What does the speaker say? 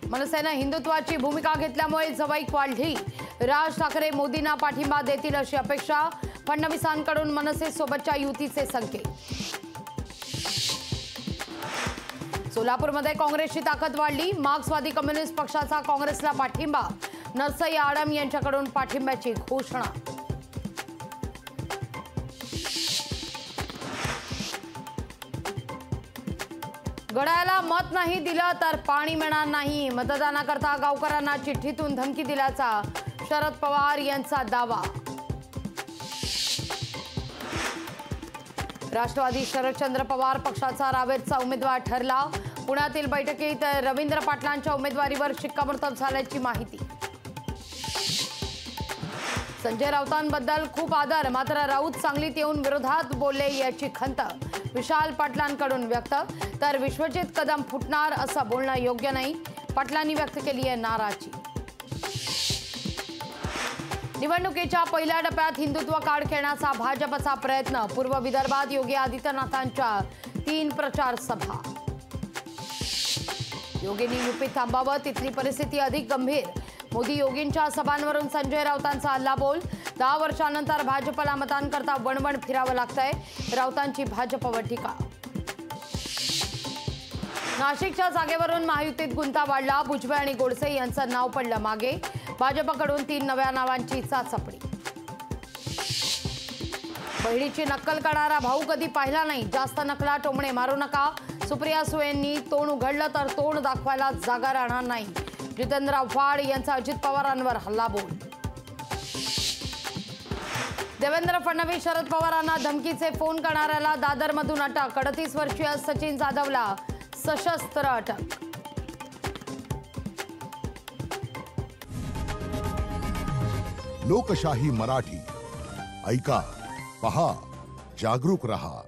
मनसेनं हिंदुत्वाची भूमिका घेतल्यामुळे जवळीक वाढली। राज ठाकरे मोदींना पाठिंबा देतील अशी अपेक्षा। फडणवीसांकडून मनसे सोबतच्या युतीचे संकेत। सोलापूरमध्ये काँग्रेसची ताकद वाढली। मार्क्सवादी कम्युनिस्ट पक्षाचा काँग्रेसला पाठिंबा। नरसई आडम यांच्याकडून पाठिंब्याची घोषणा। गडाला मत नाही दिलं तर पाणी मिळणार नाही। मतदानाकरता गावकऱ्यांना चिठ्ठीतून धमकी दिल्याचा शरद पवार यांचा दावा। राष्ट्रवादी शरदचंद्र पवार पक्षाचा रावेरचा उमेदवार ठरला। पुण्यातील बैठकीत रवींद्र पाटलांच्या उमेदवारीवर शिक्कामोर्तब झाल्याची माहिती। संजय राऊतांबद्दल खूप आदर, मात्र राऊत सांगलीत येऊन विरोधात बोलले याची खंत विशाल पाटलांकडून व्यक्त। तर विश्वजित कदम फुटणार असं बोलणं योग्य नाही, पाटलांनी व्यक्त केली आहे नाराजी। निवडणुकीच्या पहिल्या टप्प्यात हिंदुत्व कार्ड खेळण्याचा भाजपचा प्रयत्न। पूर्व विदर्भात योगी आदित्यनाथांच्या 3 प्रचार सभा। योगींनी युपीत थांबावं, तिथली परिस्थिती अधिक गंभीर। मोदी योगींच्या सभांवरून संजय राऊतांचा हल्लाबोल। 10 वर्षांनंतर भाजपला मतांकरता वणवण फिरावं लागतंय, राऊतांची भाजपवर टीका। नाशिकच्या जागेवरून महायुतीत गुंता वाढला। भुजबळ आणि गोडसे यांचं नाव पडलं मागे। भाजपकडून 3 नव्या नावांची चाचपणी। बहिणीची नक्कल करणारा भाऊ कधी पाहिला नाही, जास्त नकला टोमणे मारू नका। सुप्रिया सुळेंनी तोंड उघडलं तर तोंड दाखवायला जागा राहणार नाही। जितेंद्र आव्हाड यांचा अजित पवारांवर हल्लाबोल। देवेंद्र फडणवीस शरद पवारांना धमकीचे फोन करणाऱ्याला दादरमधून अटक। 38 वर्षीय सचिन जाधवला सशस्त्र अटक। लोकशाही मराठी ऐका, पहा, जागरूक रहा।